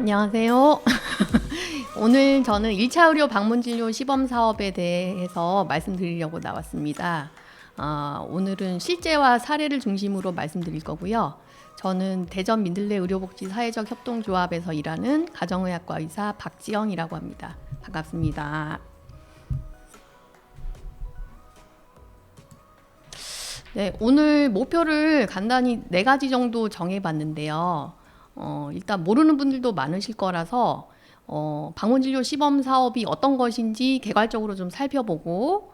안녕하세요. 오늘 저는 1차 의료 방문 진료 시범 사업에 대해서 말씀드리려고 나왔습니다. 오늘은 실제와 사례를 중심으로 말씀드릴 거고요. 저는 대전 민들레 의료복지 사회적 협동조합에서 일하는 가정의학과 의사 박지영이라고 합니다. 반갑습니다. 네, 오늘 목표를 간단히 4가지 정도 정해봤는데요. 일단 모르는 분들도 많으실 거라서 방문진료 시범 사업이 어떤 것인지 개괄적으로 좀 살펴보고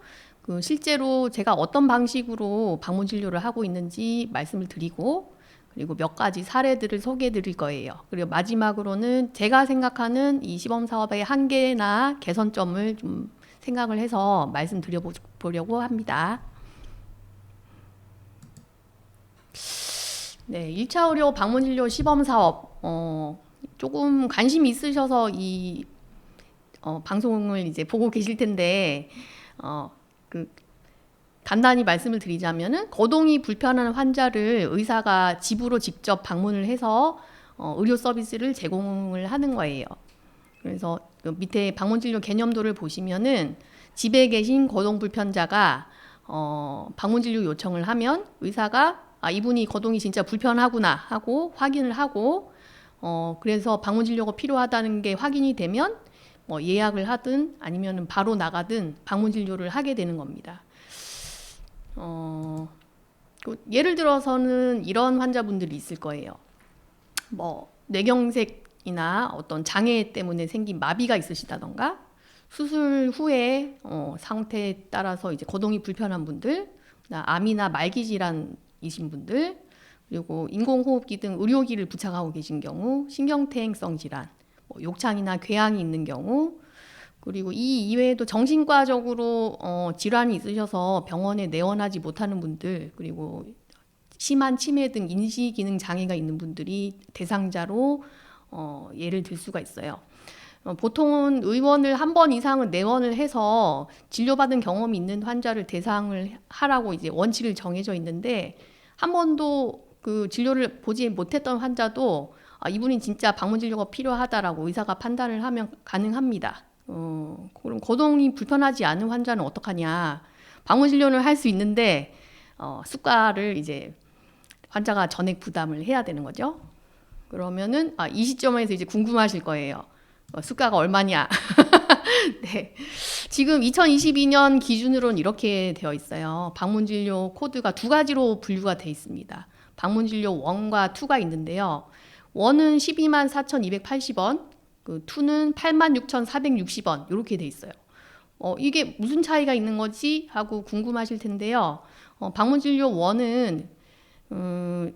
실제로 제가 어떤 방식으로 방문진료를 하고 있는지 말씀을 드리고 그리고 몇 가지 사례들을 소개해 드릴 거예요. 그리고 마지막으로는 제가 생각하는 이 시범 사업의 한계나 개선점을 좀 생각을 해서 말씀드려보려고 합니다. 네, 1차 의료 방문진료 시범 사업 조금 관심이 있으셔서 이 방송을 이제 보고 계실 텐데 그 간단히 말씀을 드리자면은 거동이 불편한 환자를 의사가 집으로 직접 방문을 해서 의료 서비스를 제공을 하는 거예요. 그래서 그 밑에 방문진료 개념도를 보시면은 집에 계신 거동 불편자가 방문진료 요청을 하면 의사가 이분이 거동이 진짜 불편하구나 하고 확인을 하고 그래서 방문진료가 필요하다는 게 확인이 되면 뭐 예약을 하든 아니면 바로 나가든 방문진료를 하게 되는 겁니다. 예를 들어서는 이런 환자분들이 있을 거예요. 뭐 뇌경색이나 어떤 장애 때문에 생긴 마비가 있으시다던가 수술 후에 상태에 따라서 이제 거동이 불편한 분들, 암이나 말기 질환이신 분들, 그리고 인공호흡기 등 의료기를 부착하고 계신 경우, 신경퇴행성 질환, 뭐 욕창이나 궤양이 있는 경우, 그리고 이 이외에도 정신과적으로 질환이 있으셔서 병원에 내원하지 못하는 분들, 그리고 심한 치매 등 인지기능 장애가 있는 분들이 대상자로 예를 들 수가 있어요. 보통은 의원을 한 번 이상은 내원을 해서 진료받은 경험이 있는 환자를 대상을 하라고 이제 원칙을 정해져 있는데 한 번도 그 진료를 보지 못했던 환자도 이분이 진짜 방문 진료가 필요하다라고 의사가 판단을 하면 가능합니다. 그럼 거동이 불편하지 않은 환자는 어떡하냐? 방문 진료는 할 수 있는데 수가를 이제 환자가 전액 부담을 해야 되는 거죠. 그러면은 이 시점에서 이제 궁금하실 거예요. 수가가 얼마냐? 네. 지금 2022년 기준으로는 이렇게 되어 있어요. 방문진료 코드가 2가지로 분류가 되어 있습니다. 방문진료 1과 2가 있는데요. 1은 12만 4,280원, 2는 8만 6,460원 이렇게 되어 있어요. 이게 무슨 차이가 있는 거지? 하고 궁금하실 텐데요. 방문진료 1은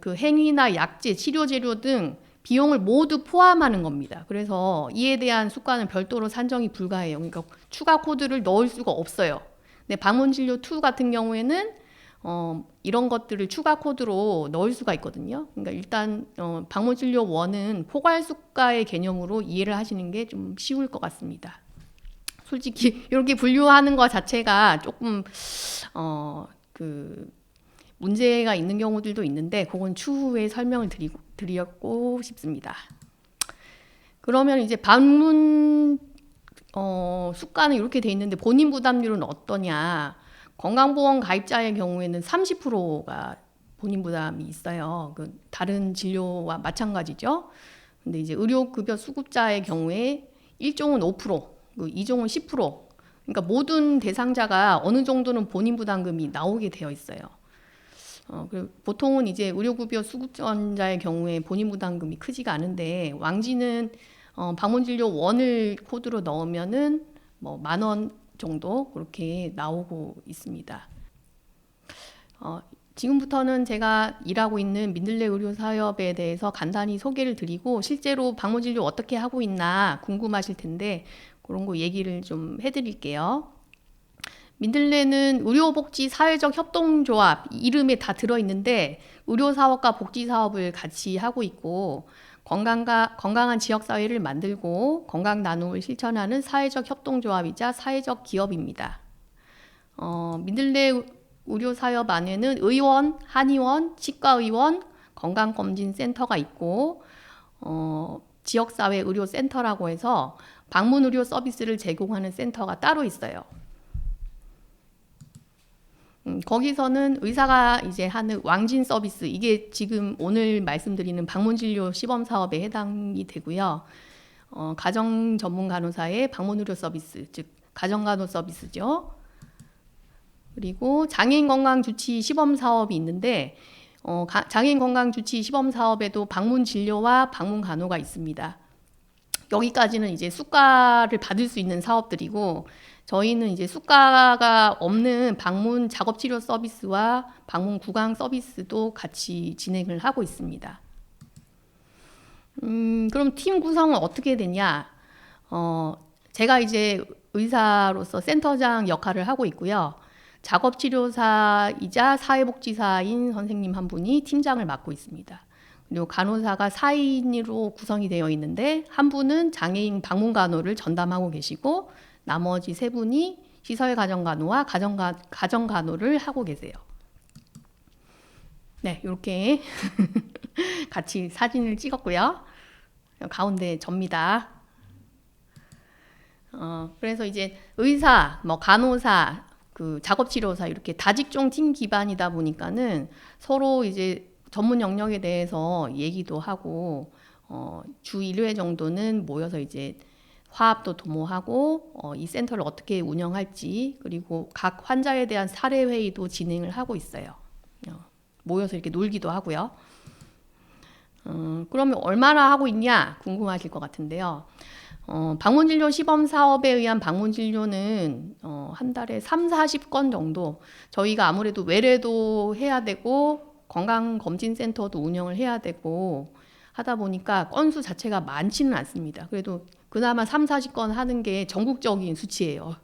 그 행위나 약제, 치료재료 등 비용을 모두 포함하는 겁니다. 그래서 이에 대한 수가는 별도로 산정이 불가해요. 그러니까 추가 코드를 넣을 수가 없어요. 근데 방문진료 2 같은 경우에는 이런 것들을 추가 코드로 넣을 수가 있거든요. 그러니까 일단 방문진료 1은 포괄수가의 개념으로 이해를 하시는 게 좀 쉬울 것 같습니다. 솔직히 이렇게 분류하는 것 자체가 조금 문제가 있는 경우들도 있는데 그건 추후에 설명을 드리고 싶습니다. 그러면 이제 방문 수가는 이렇게 돼 있는데 본인 부담률은 어떠냐? 건강보험 가입자의 경우에는 30%가 본인 부담이 있어요. 다른 진료와 마찬가지죠. 근데 이제 의료급여 수급자의 경우에 1종은 5%, 2종은 10%. 그러니까 모든 대상자가 어느 정도는 본인 부담금이 나오게 되어 있어요. 보통은 이제 의료급여 수급자의 경우에 본인 부담금이 크지가 않은데 왕지는 방문진료 1을 코드로 넣으면은 뭐 10,000원 정도 그렇게 나오고 있습니다. 지금부터는 제가 일하고 있는 민들레 의료사업에 대해서 간단히 소개를 드리고 실제로 방문진료 어떻게 하고 있나 궁금하실 텐데 그런 거 얘기를 좀 해드릴게요. 민들레는 의료복지 사회적 협동조합 이름에 다 들어있는데 의료사업과 복지사업을 같이 하고 있고 건강한 지역사회를 만들고 건강 나눔을 실천하는 사회적 협동조합이자 사회적 기업입니다. 민들레 의료사업 안에는 의원, 한의원, 치과의원, 건강검진센터가 있고 지역사회 의료센터라고 해서 방문 의료 서비스를 제공하는 센터가 따로 있어요. 거기서는 의사가 이제 하는 왕진 서비스, 이게 지금 오늘 말씀드리는 방문진료 시범사업에 해당이 되고요. 가정 전문 간호사의 방문 의료 서비스, 즉 가정간호 서비스죠. 그리고 장애인 건강 주치 시범 사업이 있는데 장애인 건강 주치 시범 사업에도 방문 진료와 방문 간호가 있습니다. 여기까지는 이제 수가를 받을 수 있는 사업들이고, 저희는 이제 수가가 없는 방문 작업 치료 서비스와 방문 구강 서비스도 같이 진행을 하고 있습니다. 그럼 팀 구성은 어떻게 되냐? 제가 이제 의사로서 센터장 역할을 하고 있고요. 작업치료사이자 사회복지사인 선생님 한 분이 팀장을 맡고 있습니다. 그리고 간호사가 4인으로 구성이 되어 있는데, 한 분은 장애인 방문간호를 전담하고 계시고, 나머지 3분이 시설가정간호와 가정간호를 하고 계세요. 네, 이렇게 같이 사진을 찍었고요. 가운데 접니다. 그래서 이제 의사, 뭐 간호사, 그 작업치료사 이렇게 다직종 팀 기반이다 보니까는 서로 이제 전문 영역에 대해서 얘기도 하고, 주 1회 정도는 모여서 이제 화합도 도모하고, 이 센터를 어떻게 운영할지, 그리고 각 환자에 대한 사례 회의도 진행을 하고 있어요. 모여서 이렇게 놀기도 하고요. 그러면 얼마나 하고 있냐 궁금하실 것 같은데요. 방문진료 시범 사업에 의한 방문진료는 한 달에 30-40건 정도, 저희가 아무래도 외래도 해야 되고 건강검진센터도 운영을 해야 되고 하다 보니까 건수 자체가 많지는 않습니다. 그래도 그나마 30-40건 하는 게 전국적인 수치예요.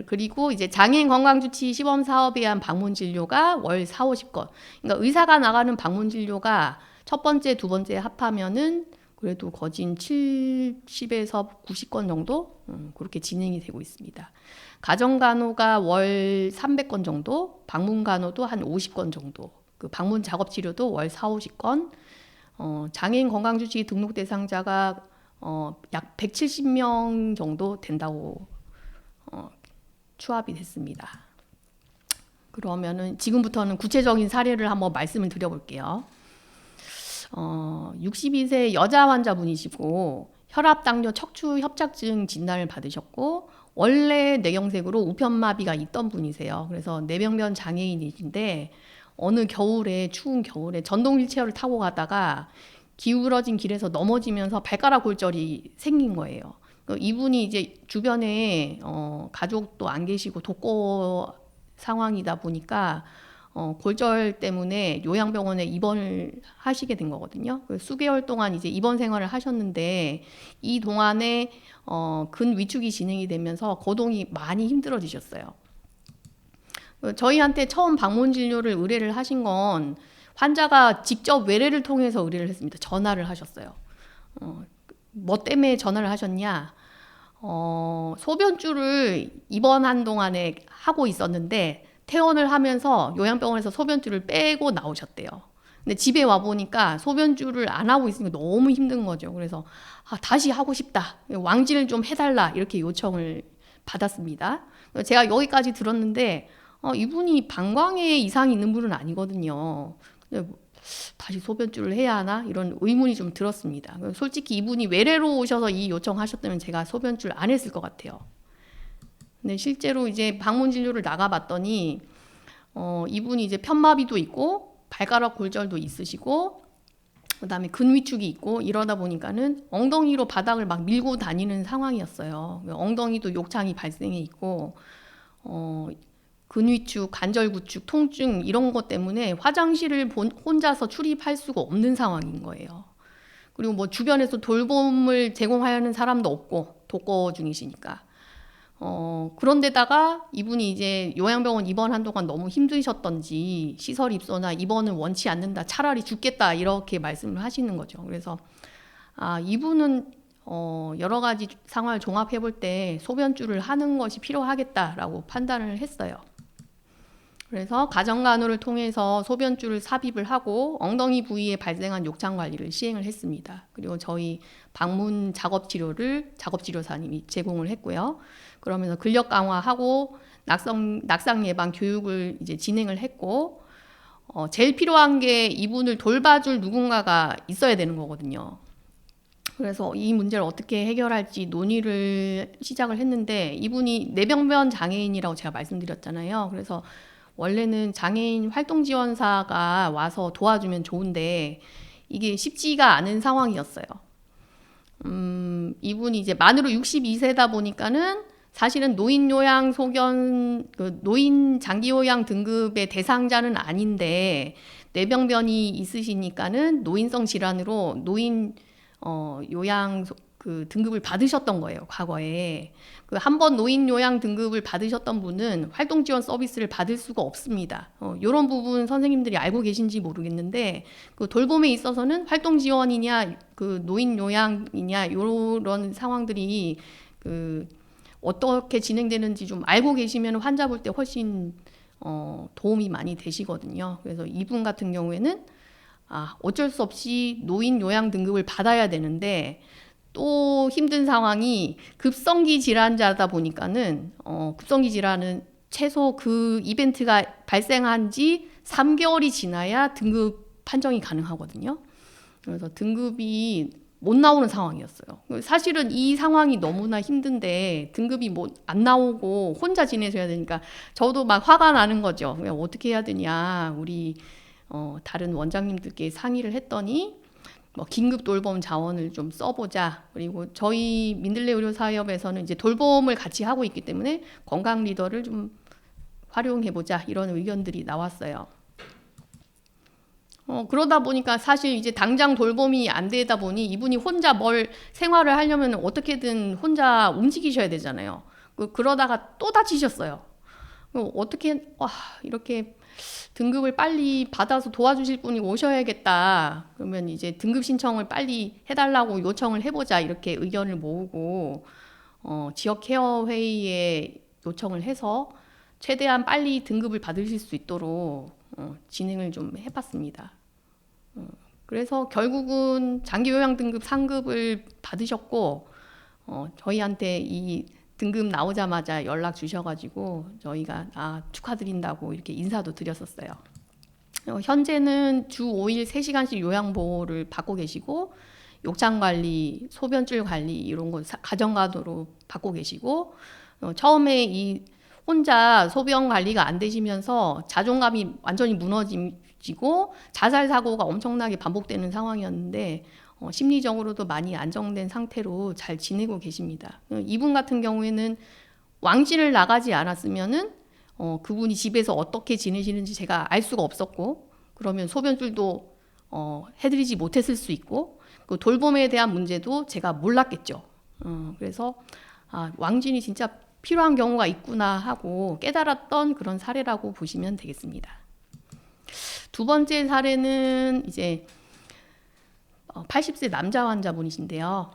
그리고 이제 장애인 건강주치 시범 사업에 의한 방문진료가 월 4-50건. 그러니까 의사가 나가는 방문진료가 첫 번째, 두 번째 합하면은 그래도 거진 70에서 90건 정도 그렇게 진행이 되고 있습니다. 가정간호가 월 300건 정도, 방문간호도 한 50건 정도, 그 방문 작업치료도 월 4-50건, 장애인 건강주치 등록 대상자가 약 170명 정도 된다고 추합이 됐습니다. 그러면은 지금부터는 구체적인 사례를 한번 말씀을 드려볼게요. 62세 여자 환자분이시고 혈압, 당뇨, 척추 협착증 진단을 받으셨고, 원래 뇌경색으로 우편마비가 있던 분이세요. 그래서 뇌병변 장애인이신데 어느 겨울에, 추운 겨울에 전동 휠체어를 타고 가다가 기울어진 길에서 넘어지면서 발가락 골절이 생긴 거예요. 이분이 이제 주변에 가족도 안 계시고 독거 상황이다 보니까 골절 때문에 요양병원에 입원을 하시게 된 거거든요. 수개월 동안 이제 입원 생활을 하셨는데, 이 동안에 근위축이 진행이 되면서 거동이 많이 힘들어지셨어요. 저희한테 처음 방문 진료를 의뢰를 하신 건 환자가 직접 외래를 통해서 의뢰를 했습니다. 전화를 하셨어요. 뭐 때문에 전화를 하셨냐? 소변줄을 입원한 동안에 하고 있었는데 퇴원을 하면서 요양병원에서 소변줄을 빼고 나오셨대요. 근데 집에 와 보니까 소변줄을 안 하고 있으니까 너무 힘든 거죠. 그래서 다시 하고 싶다, 왕진을 좀 해달라, 이렇게 요청을 받았습니다. 제가 여기까지 들었는데 이분이 방광에 이상이 있는 분은 아니거든요. 다시 소변줄을 해야 하나, 이런 의문이 좀 들었습니다. 솔직히 이분이 외래로 오셔서 이 요청하셨다면 제가 소변줄 안 했을 것 같아요. 근데 실제로 이제 방문 진료를 나가봤더니 이분이 이제 편마비도 있고 발가락 골절도 있으시고 그다음에 근위축이 있고, 이러다 보니까는 엉덩이로 바닥을 막 밀고 다니는 상황이었어요. 엉덩이도 욕창이 발생해 있고 근위축, 관절구축, 통증 이런 것 때문에 화장실을 혼자서 출입할 수가 없는 상황인 거예요. 그리고 뭐 주변에서 돌봄을 제공하는 사람도 없고 독거 중이시니까. 그런데다가 이분이 이제 요양병원 입원한 동안 너무 힘드셨던지 시설 입소나 입원은 원치 않는다, 차라리 죽겠다, 이렇게 말씀을 하시는 거죠. 그래서 이분은 여러 가지 상황을 종합해 볼 때 소변줄을 하는 것이 필요하겠다라고 판단을 했어요. 그래서 가정간호를 통해서 소변줄을 삽입을 하고 엉덩이 부위에 발생한 욕창 관리를 시행을 했습니다. 그리고 저희 방문 작업 치료를 작업치료사님이 제공을 했고요. 그러면서 근력 강화하고 낙상 예방 교육을 이제 진행을 했고, 제일 필요한 게 이분을 돌봐줄 누군가가 있어야 되는 거거든요. 그래서 이 문제를 어떻게 해결할지 논의를 시작을 했는데, 이분이 뇌병변 장애인이라고 제가 말씀드렸잖아요. 그래서 원래는 장애인 활동지원사가 와서 도와주면 좋은데 이게 쉽지가 않은 상황이었어요. 이분이 이제 만으로 62세다 보니까는 사실은 노인 요양 소견, 노인 장기 요양 등급의 대상자는 아닌데 뇌병변이 있으시니까는 노인성 질환으로 노인 요양 등급을 받으셨던 거예요, 과거에. 한 번 노인 요양 등급을 받으셨던 분은 활동 지원 서비스를 받을 수가 없습니다. 이런 부분 선생님들이 알고 계신지 모르겠는데, 돌봄에 있어서는 활동 지원이냐, 노인 요양이냐, 이런 상황들이 어떻게 진행되는지 좀 알고 계시면 환자 볼 때 훨씬 도움이 많이 되시거든요. 그래서 이분 같은 경우에는 어쩔 수 없이 노인 요양 등급을 받아야 되는데, 또 힘든 상황이 급성기 질환자다 보니까는 급성기 질환은 최소 그 이벤트가 발생한 지 3개월이 지나야 등급 판정이 가능하거든요. 그래서 등급이 못 나오는 상황이었어요. 사실은 이 상황이 너무나 힘든데 등급이 안 나오고 혼자 지내셔야 되니까 저도 막 화가 나는 거죠. 어떻게 해야 되냐, 우리 다른 원장님들께 상의를 했더니 긴급 돌봄 자원을 좀 써보자. 그리고 저희 민들레 의료사협에서는 이제 돌봄을 같이 하고 있기 때문에 건강 리더를 좀 활용해보자, 이런 의견들이 나왔어요. 그러다 보니까 사실 이제 당장 돌봄이 안 되다 보니 이분이 혼자 뭘 생활을 하려면 어떻게든 혼자 움직이셔야 되잖아요. 그러다가 또 다치셨어요. 어떻게 이렇게 등급을 빨리 받아서 도와주실 분이 오셔야겠다. 그러면 이제 등급 신청을 빨리 해달라고 요청을 해보자, 이렇게 의견을 모으고 지역 케어 회의에 요청을 해서 최대한 빨리 등급을 받으실 수 있도록 진행을 좀 해봤습니다. 그래서 결국은 장기요양 등급 상급을 받으셨고, 저희한테 이 등급 나오자마자 연락 주셔가지고 저희가 축하드린다고 이렇게 인사도 드렸었어요. 현재는 주 5일 3시간씩 요양보호를 받고 계시고, 욕창관리, 소변줄 관리 이런 거 가정간호로 받고 계시고, 처음에 이 혼자 소변 관리가 안 되시면서 자존감이 완전히 무너지고 자살 사고가 엄청나게 반복되는 상황이었는데 심리적으로도 많이 안정된 상태로 잘 지내고 계십니다. 이분 같은 경우에는 왕실을 나가지 않았으면은 그분이 집에서 어떻게 지내시는지 제가 알 수가 없었고, 그러면 소변줄도 해드리지 못했을 수 있고, 그 돌봄에 대한 문제도 제가 몰랐겠죠. 그래서 왕진이 진짜 필요한 경우가 있구나 하고 깨달았던 그런 사례라고 보시면 되겠습니다. 두 번째 사례는 이제 80세 남자 환자분이신데요.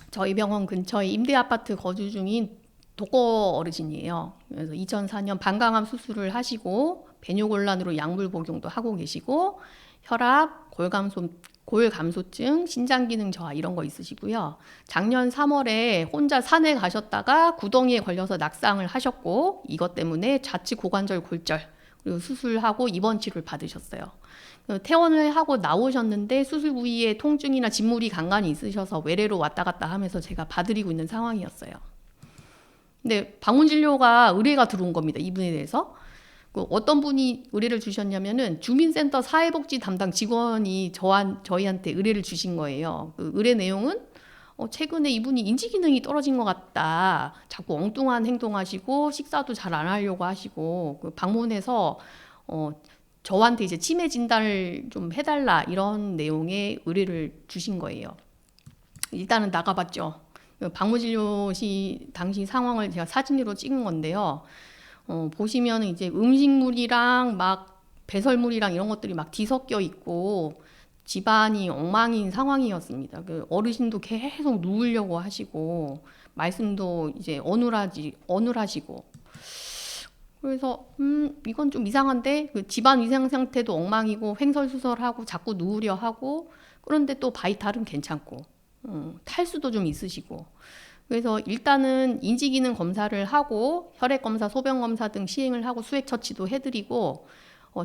저희 병원 근처에 임대 아파트 거주 중인 독거 어르신이에요. 그래서 2004년 방광암 수술을 하시고 배뇨곤란으로 약물 복용도 하고 계시고, 혈압, 고혈감소증, 신장기능 저하 이런 거 있으시고요. 작년 3월에 혼자 산에 가셨다가 구덩이에 걸려서 낙상을 하셨고, 이것 때문에 좌측 고관절 골절, 그리고 수술하고 입원 치료를 받으셨어요. 퇴원을 하고 나오셨는데 수술 부위에 통증이나 진물이 간간히 있으셔서 외래로 왔다 갔다 하면서 제가 봐드리고 있는 상황이었어요. 근데 방문진료가 의뢰가 들어온 겁니다, 이분에 대해서. 어떤 분이 의뢰를 주셨냐면은 주민센터 사회복지 담당 직원이 저희한테 의뢰를 주신 거예요. 그 의뢰 내용은 최근에 이분이 인지기능이 떨어진 것 같다, 자꾸 엉뚱한 행동하시고 식사도 잘 안 하려고 하시고, 방문해서 저한테 이제 치매 진단을 좀 해달라, 이런 내용의 의뢰를 주신 거예요. 일단은 나가봤죠. 방문진료 시 당시 상황을 제가 사진으로 찍은 건데요. 보시면 이제 음식물이랑 막 배설물이랑 이런 것들이 막 뒤섞여 있고 집안이 엉망인 상황이었습니다. 그 어르신도 계속 누우려고 하시고 말씀도 이제 어눌하시고, 그래서 이건 좀 이상한데 그 집안 위생 상태도 엉망이고 횡설수설하고 자꾸 누우려 하고 그런데 또 바이탈은 괜찮고 탈수도 좀 있으시고 그래서 일단은 인지기능 검사를 하고 혈액 검사, 소변 검사 등 시행을 하고 수액 처치도 해드리고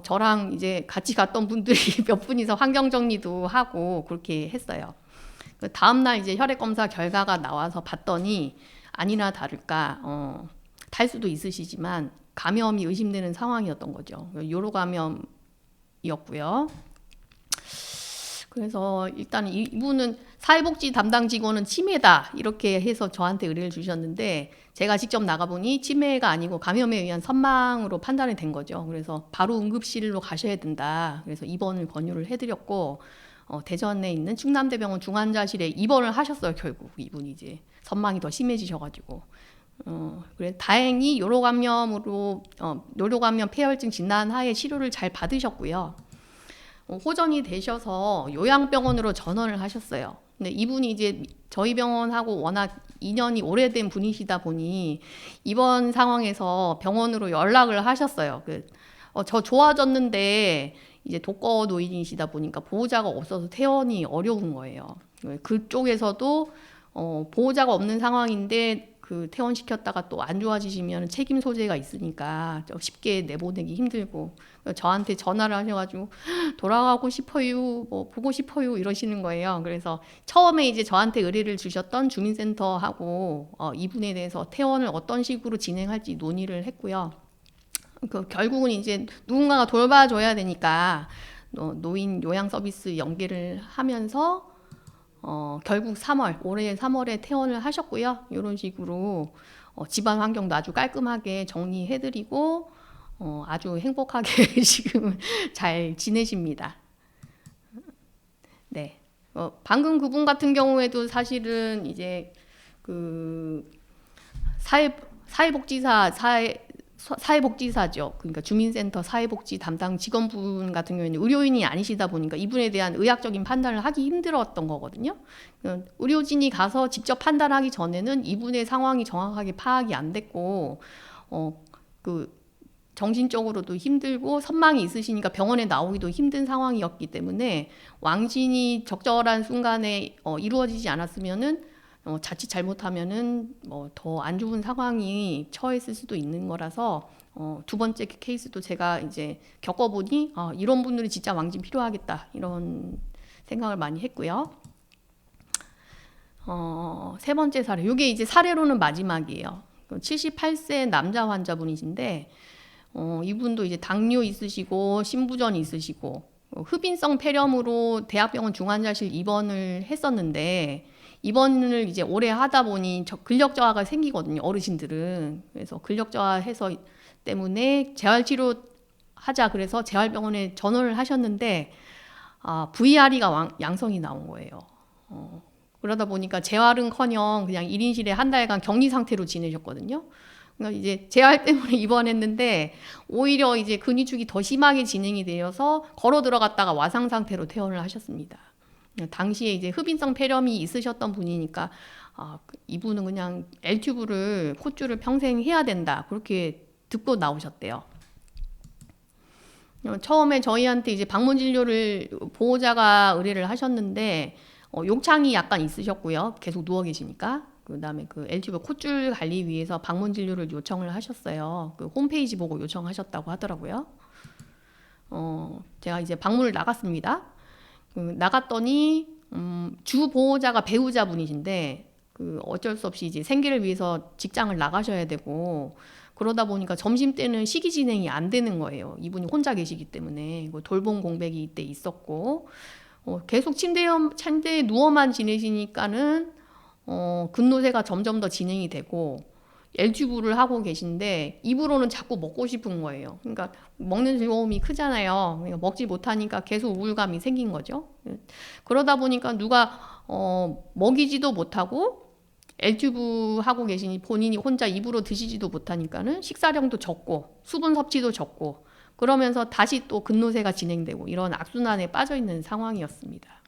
저랑 이제 같이 갔던 분들이 몇 분이서 환경 정리도 하고 그렇게 했어요. 그 다음날 이제 혈액 검사 결과가 나와서 봤더니 아니나 다를까 탈수도 있으시지만 감염이 의심되는 상황이었던 거죠. 요로 감염이었고요. 그래서 일단 이분은 사회복지 담당 직원은 치매다 이렇게 해서 저한테 의뢰를 주셨는데 제가 직접 나가보니 치매가 아니고 감염에 의한 선망으로 판단이 된 거죠. 그래서 바로 응급실로 가셔야 된다. 그래서 입원을 권유를 해드렸고 대전에 있는 충남대병원 중환자실에 입원을 하셨어요. 결국 이분이 이제 선망이 더 심해지셔가지고 그래 다행히 요로감염으로 요로감염 폐혈증 진단하에 치료를 잘 받으셨고요. 호전이 되셔서 요양병원으로 전원을 하셨어요. 근데 이분이 이제 저희 병원하고 워낙 인연이 오래된 분이시다 보니 이번 상황에서 병원으로 연락을 하셨어요. 저 좋아졌는데 이제 독거 노인이시다 보니까 보호자가 없어서 퇴원이 어려운 거예요. 그쪽에서도 보호자가 없는 상황인데 그 퇴원시켰다가 또 안 좋아지시면 책임 소재가 있으니까 쉽게 내보내기 힘들고 저한테 전화를 하셔가지고 돌아가고 싶어요, 뭐 보고 싶어요 이러시는 거예요. 그래서 처음에 이제 저한테 의뢰를 주셨던 주민센터하고 이분에 대해서 퇴원을 어떤 식으로 진행할지 논의를 했고요. 결국은 이제 누군가가 돌봐줘야 되니까 노인 요양 서비스 연계를 하면서 결국 올해 3월에 퇴원을 하셨고요. 이런 식으로 집안 환경도 아주 깔끔하게 정리해드리고 아주 행복하게 지금 잘 지내십니다. 네. 방금 그분 같은 경우에도 사실은 이제 그 사회복지사죠. 그러니까 주민센터 사회복지 담당 직원분 같은 경우에는 의료인이 아니시다 보니까 이분에 대한 의학적인 판단을 하기 힘들었던 거거든요. 의료진이 가서 직접 판단하기 전에는 이분의 상황이 정확하게 파악이 안 됐고, 정신적으로도 힘들고 선망이 있으시니까 병원에 나오기도 힘든 상황이었기 때문에 왕진이 적절한 순간에 이루어지지 않았으면은 자칫 잘못하면은 더 안 좋은 상황이 처했을 수도 있는 거라서 두 번째 케이스도 제가 이제 겪어보니 이런 분들이 진짜 왕진 필요하겠다 이런 생각을 많이 했고요. 세 번째 사례, 이게 이제 사례로는 마지막이에요. 78세 남자 환자분이신데 이분도 이제 당뇨 있으시고 신부전 있으시고 흡인성 폐렴으로 대학병원 중환자실 입원을 했었는데 입원을 이제 오래 하다 보니 근력 저하가 생기거든요. 어르신들은. 그래서 근력 저하해서 때문에 재활치료 하자 그래서 재활병원에 전원을 하셨는데 VRE가 양성이 나온 거예요. 그러다 보니까 재활은커녕 그냥 1인실에 한 달간 격리 상태로 지내셨거든요. 그러니까 이제 재활 때문에 입원했는데 오히려 이제 근위축이 더 심하게 진행이 되어서 걸어 들어갔다가 와상 상태로 퇴원을 하셨습니다. 당시에 이제 흡인성 폐렴이 있으셨던 분이니까 이분은 그냥 L튜브를 콧줄을 평생 해야 된다 그렇게 듣고 나오셨대요. 처음에 저희한테 이제 방문 진료를 보호자가 의뢰를 하셨는데 욕창이 약간 있으셨고요. 계속 누워 계시니까. 그다음에 그 L튜브 콧줄 관리 위해서 방문 진료를 요청을 하셨어요. 그 홈페이지 보고 요청하셨다고 하더라고요. 제가 이제 방문을 나갔습니다. 나갔더니 주 보호자가 배우자분이신데 어쩔 수 없이 이제 생계를 위해서 직장을 나가셔야 되고 그러다 보니까 점심 때는 식이 진행이 안 되는 거예요. 이분이 혼자 계시기 때문에 돌봄 공백이 이때 있었고 계속 침대에 누워만 지내시니까는 근노쇠가 점점 더 진행이 되고 L튜브를 하고 계신데 입으로는 자꾸 먹고 싶은 거예요. 그러니까 먹는 즐거움이 크잖아요. 그러니까 먹지 못하니까 계속 우울감이 생긴 거죠. 그러다 보니까 누가 먹이지도 못하고 L튜브 하고 계시니 본인이 혼자 입으로 드시지도 못하니까는 식사량도 적고 수분 섭취도 적고 그러면서 다시 또 근노쇠가 진행되고 이런 악순환에 빠져 있는 상황이었습니다.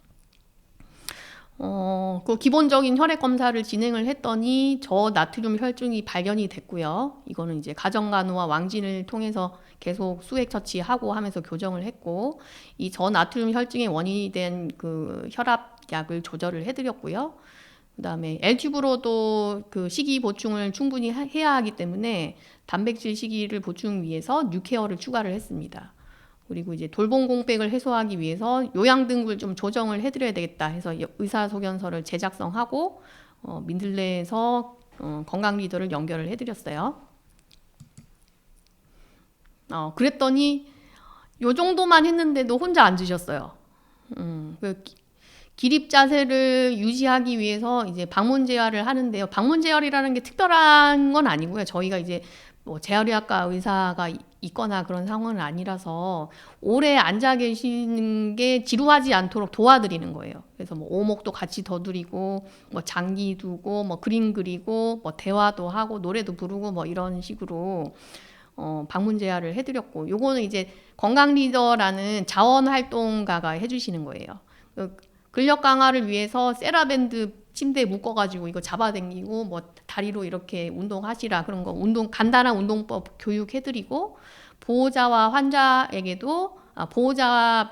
그 기본적인 혈액 검사를 진행을 했더니 저나트륨 혈증이 발견이 됐고요. 이거는 이제 가정간호와 왕진을 통해서 계속 수액 처치하고 하면서 교정을 했고, 이 저나트륨 혈증의 원인이 된 그 혈압약을 조절을 해드렸고요. 그다음에 L튜브로도 그 식이 보충을 충분히 해야 하기 때문에 단백질 식이를 보충 위해서 뉴케어를 추가를 했습니다. 그리고 이제 돌봄 공백을 해소하기 위해서 요양 등급을 좀 조정을 해드려야 되겠다 해서 의사소견서를 제작성하고 민들레에서 건강 리더를 연결을 해드렸어요. 그랬더니 요 정도만 했는데도 혼자 앉으셨어요. 그 기립 자세를 유지하기 위해서 이제 방문 재활을 하는데요. 방문 재활이라는 게 특별한 건 아니고요. 저희가 이제 뭐 재활의학과 의사가 있거나 그런 상황은 아니라서 오래 앉아 계시는 게 지루하지 않도록 도와드리는 거예요. 그래서 뭐 오목도 같이 더드리고 뭐 장기 두고 뭐 그림 그리고 뭐 대화도 하고 노래도 부르고 뭐 이런 식으로 방문 재활을 해드렸고, 요거는 이제 건강 리더라는 자원활동가가 해주시는 거예요. 근력 강화를 위해서 세라밴드 침대에 묶어가지고 이거 잡아당기고 뭐 다리로 이렇게 운동하시라 그런 거 간단한 운동법 교육해드리고, 보호자와 환자에게도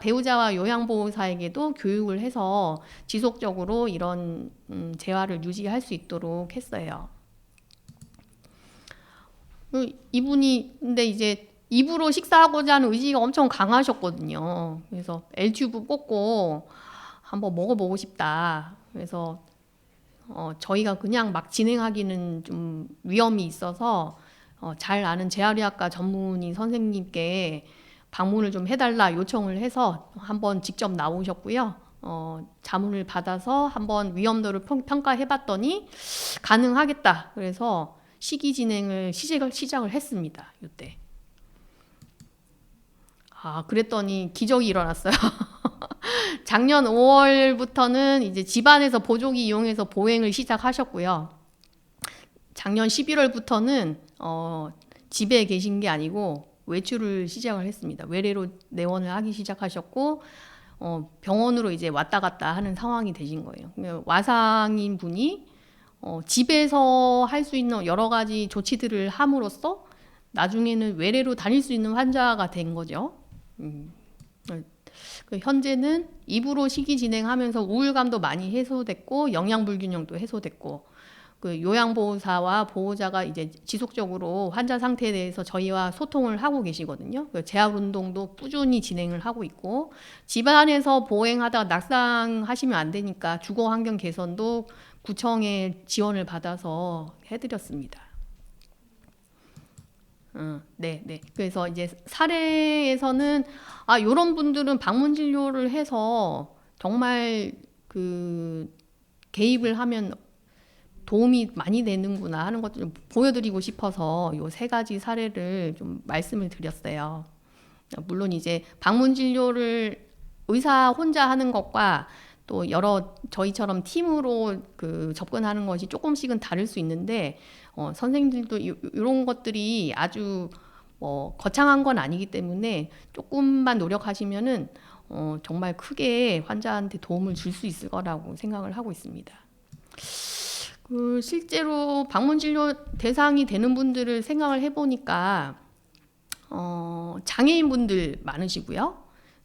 배우자와 요양보호사에게도 교육을 해서 지속적으로 이런 재활을 유지할 수 있도록 했어요. 이분이 근데 이제 입으로 식사하고자 하는 의지가 엄청 강하셨거든요. 그래서 L튜브 꽂고 한번 먹어보고 싶다. 그래서 저희가 그냥 막 진행하기는 좀 위험이 있어서 잘 아는 재활의학과 전문의 선생님께 방문을 좀 해달라 요청을 해서 한번 직접 나오셨고요. 자문을 받아서 한번 위험도를 평가해봤더니 가능하겠다. 그래서 시기 진행을 시작을 했습니다. 이때. 그랬더니 기적이 일어났어요. 작년 5월부터는 이제 집안에서 보조기 이용해서 보행을 시작하셨고요. 작년 11월부터는 집에 계신 게 아니고 외출을 시작을 했습니다. 외래로 내원을 하기 시작하셨고, 병원으로 이제 왔다 갔다 하는 상황이 되신 거예요. 와상인 분이 집에서 할 수 있는 여러 가지 조치들을 함으로써 나중에는 외래로 다닐 수 있는 환자가 된 거죠. 현재는 입으로 식이 진행하면서 우울감도 많이 해소됐고 영양불균형도 해소됐고, 그 요양보호사와 보호자가 이제 지속적으로 환자 상태에 대해서 저희와 소통을 하고 계시거든요. 그 재활운동도 꾸준히 진행을 하고 있고, 집안에서 보행하다가 낙상하시면 안 되니까 주거환경 개선도 구청의 지원을 받아서 해드렸습니다. 네. 그래서 이제 사례에서는 요런 분들은 방문 진료를 해서 정말 그 개입을 하면 도움이 많이 되는구나 하는 것도 좀 보여드리고 싶어서 요 3가지 사례를 좀 말씀을 드렸어요. 물론 이제 방문 진료를 의사 혼자 하는 것과 또 여러 저희처럼 팀으로 그 접근하는 것이 조금씩은 다를 수 있는데, 선생님들도 이런 것들이 아주 거창한 건 아니기 때문에 조금만 노력하시면은 정말 크게 환자한테 도움을 줄 수 있을 거라고 생각을 하고 있습니다. 실제로 방문 진료 대상이 되는 분들을 생각을 해보니까 장애인분들 많으시고요.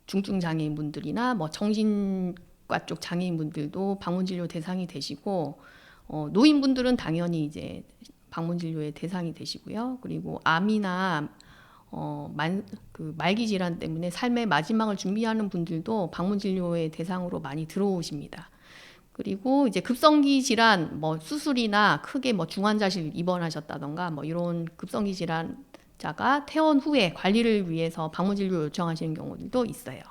중증 장애인분들이나 뭐 정신과 쪽 장애인분들도 방문 진료 대상이 되시고, 노인분들은 당연히 이제 방문 진료의 대상이 되시고요. 그리고 암이나 말기 질환 때문에 삶의 마지막을 준비하는 분들도 방문 진료의 대상으로 많이 들어오십니다. 그리고 이제 급성기 질환, 뭐 수술이나 크게 뭐 중환자실 입원하셨다던가 뭐 이런 급성기 질환자가 퇴원 후에 관리를 위해서 방문 진료 요청하시는 경우들도 있어요.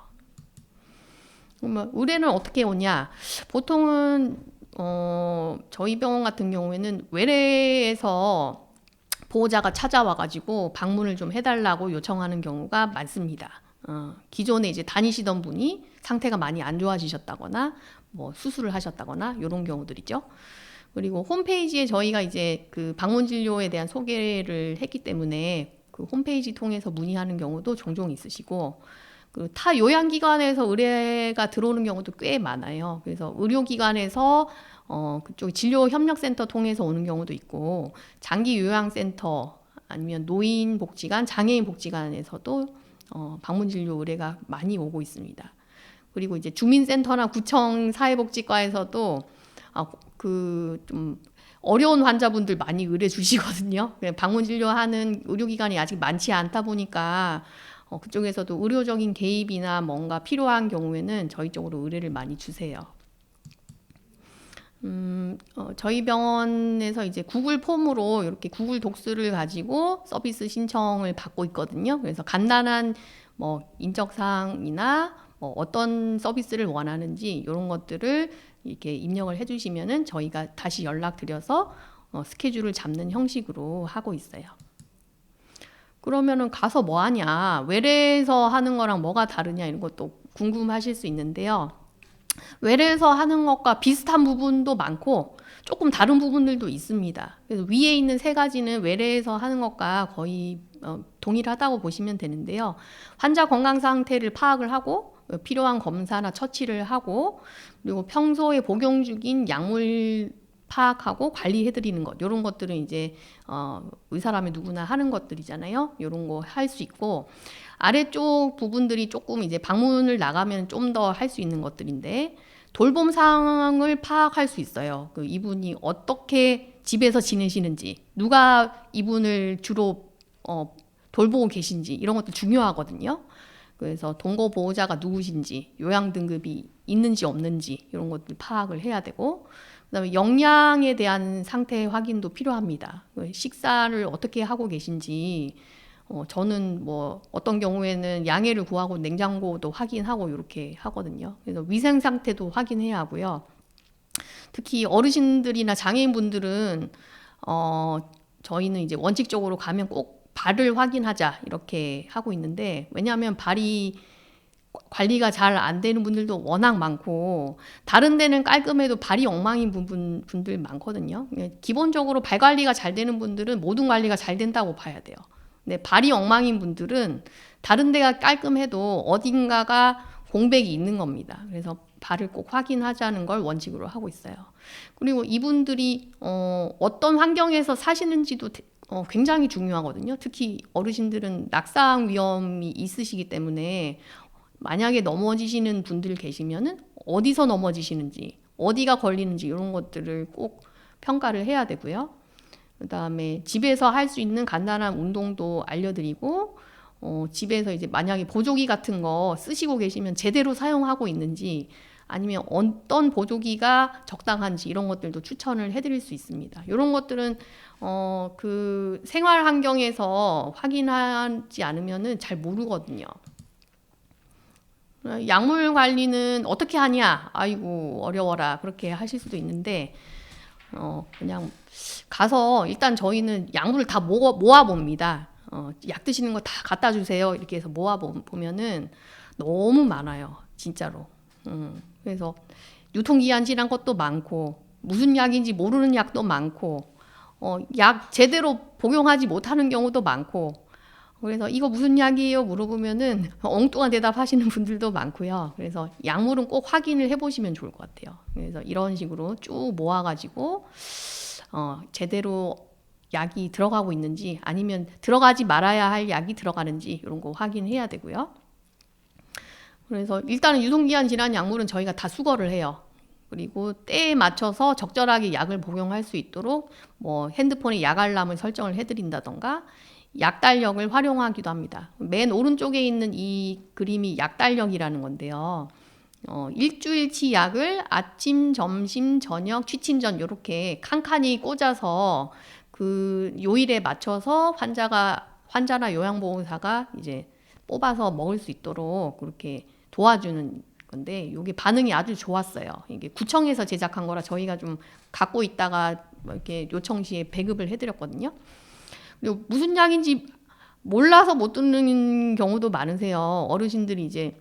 그러면 의뢰는 어떻게 오냐? 보통은 저희 병원 같은 경우에는 외래에서 보호자가 찾아와가지고 방문을 좀 해달라고 요청하는 경우가 많습니다. 기존에 이제 다니시던 분이 상태가 많이 안 좋아지셨다거나 뭐 수술을 하셨다거나 이런 경우들이죠. 그리고 홈페이지에 저희가 이제 그 방문 진료에 대한 소개를 했기 때문에 그 홈페이지 통해서 문의하는 경우도 종종 있으시고, 그 타 요양기관에서 의뢰가 들어오는 경우도 꽤 많아요. 그래서 의료기관에서 그쪽 진료협력센터 통해서 오는 경우도 있고, 장기요양센터 아니면 노인복지관, 장애인복지관에서도 방문진료 의뢰가 많이 오고 있습니다. 그리고 이제 주민센터나 구청 사회복지과에서도 좀 어려운 환자분들 많이 의뢰 주시거든요. 방문진료하는 의료기관이 아직 많지 않다 보니까 그쪽에서도 의료적인 개입이나 뭔가 필요한 경우에는 저희 쪽으로 의뢰를 많이 주세요. 저희 병원에서 이제 구글 폼으로 이렇게 구글 독스를 가지고 서비스 신청을 받고 있거든요. 그래서 간단한 뭐 인적사항이나 뭐 어떤 서비스를 원하는지 이런 것들을 이렇게 입력을 해주시면은 저희가 다시 연락드려서 스케줄을 잡는 형식으로 하고 있어요. 그러면은 가서 뭐 하냐? 외래에서 하는 거랑 뭐가 다르냐? 이런 것도 궁금하실 수 있는데요. 외래에서 하는 것과 비슷한 부분도 많고 조금 다른 부분들도 있습니다. 그래서 위에 있는 세 가지는 외래에서 하는 것과 거의 동일하다고 보시면 되는데요. 환자 건강 상태를 파악을 하고 필요한 검사나 처치를 하고, 그리고 평소에 복용 중인 약물 파악하고 관리해드리는 것, 이런 것들은 이제 의사라면 누구나 하는 것들이잖아요. 이런 거 할 수 있고, 아래쪽 부분들이 조금 이제 방문을 나가면 좀 더 할 수 있는 것들인데, 돌봄 상황을 파악할 수 있어요. 이분이 어떻게 집에서 지내시는지, 누가 이분을 주로 돌보고 계신지, 이런 것도 중요하거든요. 그래서 동거 보호자가 누구신지, 요양 등급이 있는지 없는지 이런 것들 파악을 해야 되고, 그다음에 영양에 대한 상태 확인도 필요합니다. 식사를 어떻게 하고 계신지, 저는 뭐 어떤 경우에는 양해를 구하고 냉장고도 확인하고 이렇게 하거든요. 그래서 위생 상태도 확인해야 하고요. 특히 어르신들이나 장애인분들은 저희는 이제 원칙적으로 가면 꼭 발을 확인하자 이렇게 하고 있는데, 왜냐하면 발이 관리가 잘 안 되는 분들도 워낙 많고 다른 데는 깔끔해도 발이 엉망인 분들 많거든요. 기본적으로 발 관리가 잘 되는 분들은 모든 관리가 잘 된다고 봐야 돼요. 근데 발이 엉망인 분들은 다른 데가 깔끔해도 어딘가가 공백이 있는 겁니다. 그래서 발을 꼭 확인하자는 걸 원칙으로 하고 있어요. 그리고 이분들이 어떤 환경에서 사시는지도 굉장히 중요하거든요. 특히 어르신들은 낙상 위험이 있으시기 때문에 만약에 넘어지시는 분들 계시면은 어디서 넘어지시는지, 어디가 걸리는지 이런 것들을 꼭 평가를 해야 되고요. 그다음에 집에서 할 수 있는 간단한 운동도 알려드리고, 집에서 이제 만약에 보조기 같은 거 쓰시고 계시면 제대로 사용하고 있는지, 아니면 어떤 보조기가 적당한지 이런 것들도 추천을 해드릴 수 있습니다. 이런 것들은 그 생활 환경에서 확인하지 않으면은 잘 모르거든요. 약물 관리는 어떻게 하냐? 아이고 어려워라 그렇게 하실 수도 있는데, 그냥 가서 일단 저희는 약물을 다 모아 봅니다. 약 드시는 거 다 갖다 주세요 이렇게 해서 모아 보면은 너무 많아요, 진짜로. 그래서 유통기한 지난 것도 많고, 무슨 약인지 모르는 약도 많고, 약 제대로 복용하지 못하는 경우도 많고, 그래서 이거 무슨 약이에요 물어보면은 엉뚱한 대답하시는 분들도 많고요. 그래서 약물은 꼭 확인을 해보시면 좋을 것 같아요. 그래서 이런 식으로 쭉 모아가지고 제대로 약이 들어가고 있는지, 아니면 들어가지 말아야 할 약이 들어가는지 이런 거 확인해야 되고요. 그래서 일단은 유통기한 지난 약물은 저희가 다 수거를 해요. 그리고 때에 맞춰서 적절하게 약을 복용할 수 있도록 뭐 핸드폰에 약 알람을 설정을 해드린다던가, 약달력을 활용하기도 합니다. 맨 오른쪽에 있는 이 그림이 약달력이라는 건데요. 일주일치 약을 아침, 점심, 저녁, 취침 전 이렇게 칸칸이 꽂아서 그 요일에 맞춰서 환자나 요양보호사가 이제 뽑아서 먹을 수 있도록 그렇게 도와주는 건데, 이게 반응이 아주 좋았어요. 이게 구청에서 제작한 거라 저희가 좀 갖고 있다가 이렇게 요청 시에 배급을 해드렸거든요. 그리고 무슨 약인지 몰라서 못 듣는 경우도 많으세요. 어르신들이 이제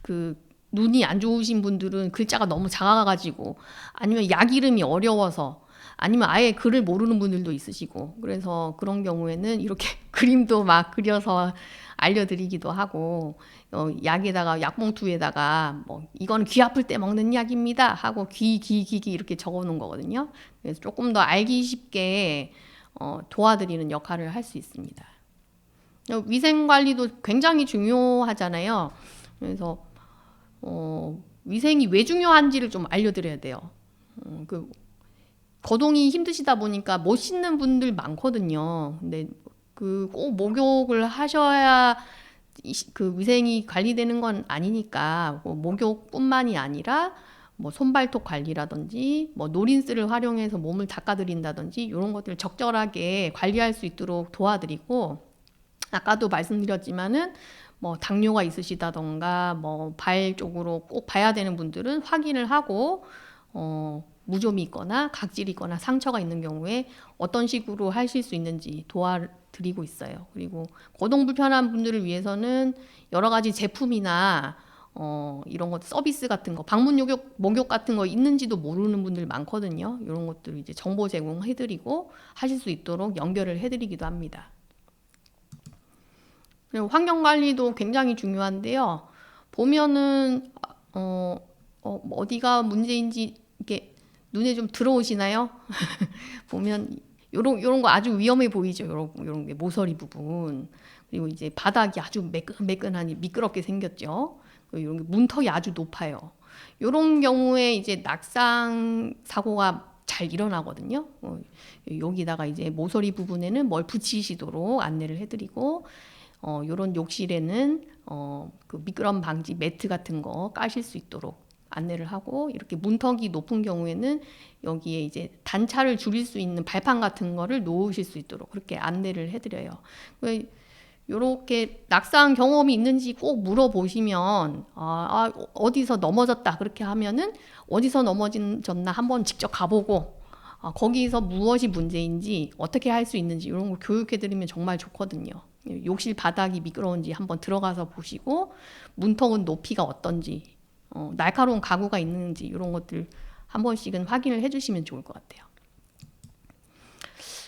그 눈이 안 좋으신 분들은 글자가 너무 작아가지고, 아니면 약 이름이 어려워서, 아니면 아예 글을 모르는 분들도 있으시고, 그래서 그런 경우에는 이렇게 그림도 막 그려서 알려드리기도 하고, 약에다가 약봉투에다가 뭐 이건 귀 아플 때 먹는 약입니다 하고 귀 이렇게 적어 놓은 거거든요. 그래서 조금 더 알기 쉽게 도와드리는 역할을 할 수 있습니다. 위생 관리도 굉장히 중요하잖아요. 그래서 위생이 왜 중요한지를 좀 알려드려야 돼요. 그 거동이 힘드시다 보니까 못 씻는 분들 많거든요. 근데 그 꼭 목욕을 하셔야 그 위생이 관리되는 건 아니니까, 뭐 목욕뿐만이 아니라 뭐 손발톱 관리라든지 뭐 노린스를 활용해서 몸을 닦아드린다든지 이런 것들을 적절하게 관리할 수 있도록 도와드리고, 아까도 말씀드렸지만은 뭐 당뇨가 있으시다던가 뭐 발 쪽으로 꼭 봐야 되는 분들은 확인을 하고 무좀이 있거나 각질이 있거나 상처가 있는 경우에 어떤 식으로 하실 수 있는지 도와드리고 있어요. 그리고 거동 불편한 분들을 위해서는 여러 가지 제품이나 이런 것 서비스 같은 거, 방문 목욕 같은 거 있는지도 모르는 분들 많거든요. 이런 것들 이제 정보 제공해드리고 하실 수 있도록 연결을 해드리기도 합니다. 그리고 환경 관리도 굉장히 중요한데요. 보면은 어디가 문제인지 이렇게 눈에 좀 들어오시나요? 보면 요런 거 아주 위험해 보이죠. 요런 게 모서리 부분. 그리고 이제 바닥이 아주 매끈하니 미끄럽게 생겼죠. 이런 게 문턱이 아주 높아요. 요런 경우에 이제 낙상 사고가 잘 일어나거든요. 여기다가 이제 모서리 부분에는 뭘 붙이시도록 안내를 해드리고, 요런 욕실에는 그 미끄럼 방지 매트 같은 거 까실 수 있도록 안내를 하고, 이렇게 문턱이 높은 경우에는 여기에 이제 단차를 줄일 수 있는 발판 같은 거를 놓으실 수 있도록 그렇게 안내를 해드려요. 요렇게 낙상 경험이 있는지 꼭 물어보시면 어디서 넘어졌다 그렇게 하면은 어디서 넘어졌나 한번 직접 가보고 거기서 무엇이 문제인지 어떻게 할 수 있는지 이런 걸 교육해드리면 정말 좋거든요. 욕실 바닥이 미끄러운지 한번 들어가서 보시고, 문턱은 높이가 어떤지, 날카로운 가구가 있는지 이런 것들 한 번씩은 확인을 해주시면 좋을 것 같아요.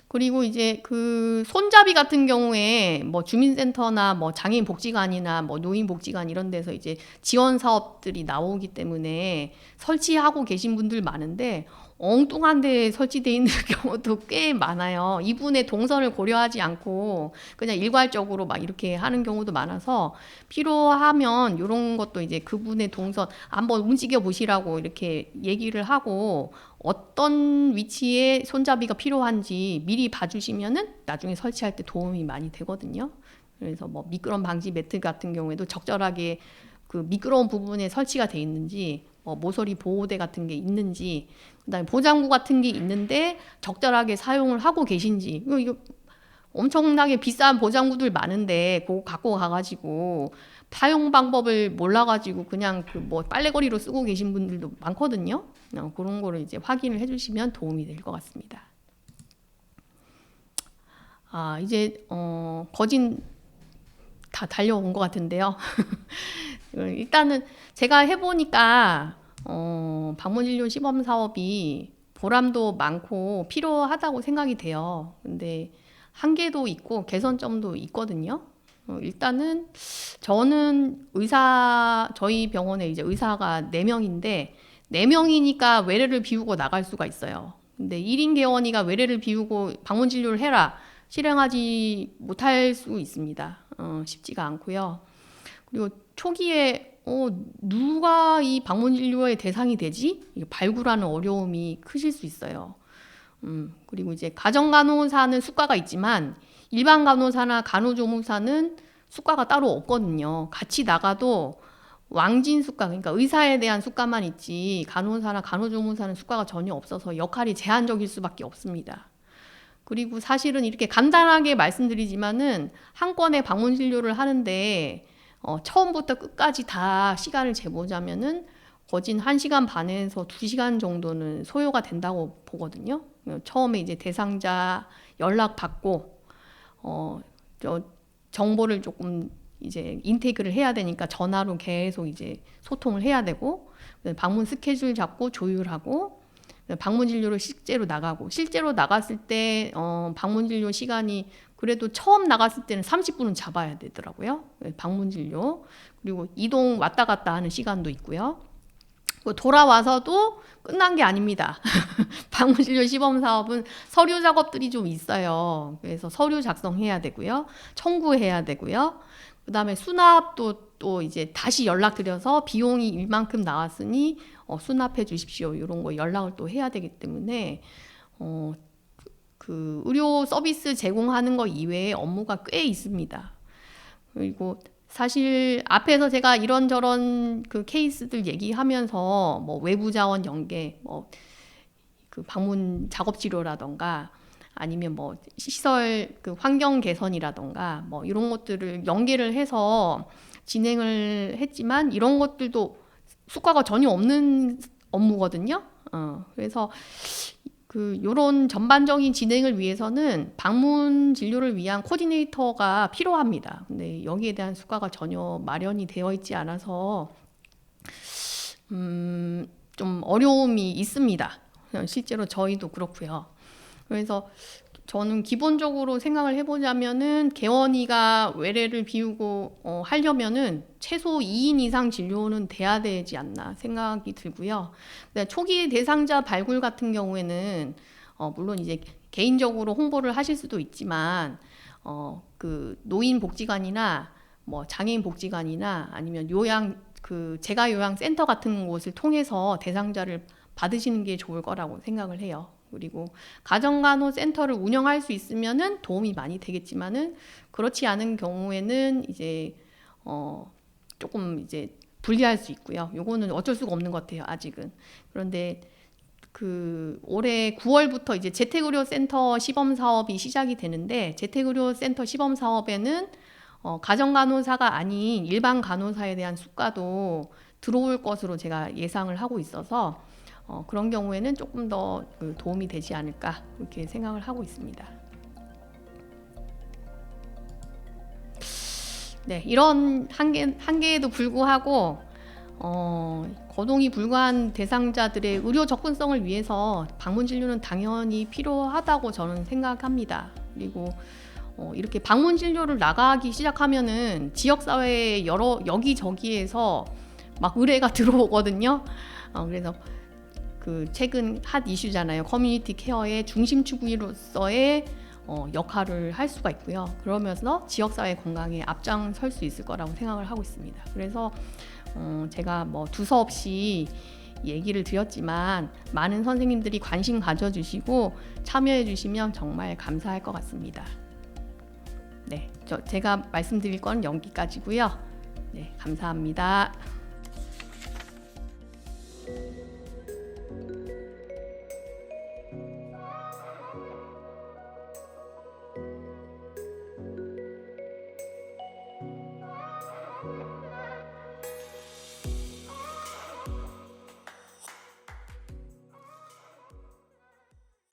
그리고 이제 그 손잡이 같은 경우에 뭐 주민센터나 뭐 장애인 복지관이나 뭐 노인 복지관 이런 데서 이제 지원 사업들이 나오기 때문에 설치하고 계신 분들 많은데 엉뚱한 데 설치되어 있는 경우도 꽤 많아요. 이분의 동선을 고려하지 않고 그냥 일괄적으로 막 이렇게 하는 경우도 많아서, 필요하면 이런 것도 이제 그분의 동선 한번 움직여 보시라고 이렇게 얘기를 하고, 어떤 위치에 손잡이가 필요한지 미리 봐주시면은 나중에 설치할 때 도움이 많이 되거든요. 그래서 뭐 미끄럼 방지 매트 같은 경우에도 적절하게 그 미끄러운 부분에 설치가 돼 있는지, 모서리 보호대 같은 게 있는지, 그다음에 보장구 같은 게 있는데 적절하게 사용을 하고 계신지. 이거 엄청나게 비싼 보장구들 많은데 그거 갖고 가가지고 사용 방법을 몰라가지고 그냥 그 뭐 빨래거리로 쓰고 계신 분들도 많거든요. 그런 거를 이제 확인을 해주시면 도움이 될 것 같습니다. 이제 거진 다 달려온 것 같은데요. 일단은 제가 해보니까 방문진료 시범 사업이 보람도 많고 필요하다고 생각이 돼요. 근데 한계도 있고 개선점도 있거든요. 일단은 저는 저희 병원에 이제 의사가 4명인데 4명이니까 외래를 비우고 나갈 수가 있어요. 근데 1인 개원이가 외래를 비우고 방문 진료를 해라 실행하지 못할 수 있습니다. 쉽지가 않고요. 그리고 초기에 누가 이 방문 진료의 대상이 되지? 발굴하는 어려움이 크실 수 있어요. 그리고 이제 가정간호사는 수가가 있지만 일반 간호사나 간호조무사는 수가가 따로 없거든요. 같이 나가도 왕진 수가, 그러니까 의사에 대한 수가만 있지 간호사나 간호조무사는 수가가 전혀 없어서 역할이 제한적일 수밖에 없습니다. 그리고 사실은 이렇게 간단하게 말씀드리지만은 한 건의 방문 진료를 하는데 처음부터 끝까지 다 시간을 재보자면은 거진 1시간 반에서 2시간 정도는 소요가 된다고 보거든요. 처음에 이제 대상자 연락 받고 정보를 조금 이제 인테이크를 해야 되니까 전화로 계속 이제 소통을 해야 되고, 방문 스케줄 잡고 조율하고, 방문 진료를 실제로 나가고, 실제로 나갔을 때 방문 진료 시간이 그래도 처음 나갔을 때는 30분은 잡아야 되더라고요. 방문 진료. 그리고 이동 왔다 갔다 하는 시간도 있고요. 돌아와서도 끝난 게 아닙니다. 방문 진료 시범 사업은 서류 작업들이 좀 있어요. 그래서 서류 작성해야 되고요. 청구해야 되고요. 그다음에 수납도 또 이제 다시 연락드려서 비용이 이만큼 나왔으니 수납해 주십시오. 이런 거 연락을 또 해야 되기 때문에 그 의료 서비스 제공하는 거 이외에 업무가 꽤 있습니다. 그리고 사실 앞에서 제가 이런저런 그 케이스들 얘기하면서 뭐 외부 자원 연계, 뭐 그 방문 작업 치료라던가 아니면 뭐 시설 그 환경 개선이라던가 뭐 이런 것들을 연계를 해서 진행을 했지만 이런 것들도 수가가 전혀 없는 업무거든요. 그래서 그 요런 전반적인 진행을 위해서는 방문 진료를 위한 코디네이터가 필요합니다. 근데 여기에 대한 수가가 전혀 마련이 되어 있지 않아서 좀 어려움이 있습니다. 실제로 저희도 그렇고요. 그래서 저는 기본적으로 생각을 해보자면은 개원이가 외래를 비우고 하려면은 최소 2인 이상 진료는 돼야 되지 않나 생각이 들고요. 초기 대상자 발굴 같은 경우에는 물론 이제 개인적으로 홍보를 하실 수도 있지만 그 노인 복지관이나 뭐 장애인 복지관이나 아니면 요양 그 재가 요양 센터 같은 곳을 통해서 대상자를 받으시는 게 좋을 거라고 생각을 해요. 그리고 가정간호센터를 운영할 수 있으면은 도움이 많이 되겠지만은 그렇지 않은 경우에는 이제 조금 이제 불리할 수 있고요. 요거는 어쩔 수가 없는 것 같아요, 아직은. 그런데 그 올해 9월부터 이제 재택의료센터 시범 사업이 시작이 되는데 재택의료센터 시범 사업에는 가정간호사가 아닌 일반 간호사에 대한 수가도 들어올 것으로 제가 예상을 하고 있어서 그런 경우에는 조금 더 도움이 되지 않을까 이렇게 생각을 하고 있습니다. 네, 이런 한계에도 불구하고 거동이 불가한 대상자들의 의료 접근성을 위해서 방문 진료는 당연히 필요하다고 저는 생각합니다. 그리고 이렇게 방문 진료를 나가기 시작하면은 지역 사회의 여기저기에서 막 의뢰가 들어오거든요. 그래서 그 최근 핫 이슈잖아요. 커뮤니티 케어의 중심축으로서의 역할을 할 수가 있고요. 그러면서 지역사회 건강에 앞장설 수 있을 거라고 생각을 하고 있습니다. 그래서 제가 뭐 두서없이 얘기를 드렸지만 많은 선생님들이 관심 가져주시고 참여해 주시면 정말 감사할 것 같습니다. 네, 제가 말씀드릴 건 여기까지고요. 네, 감사합니다.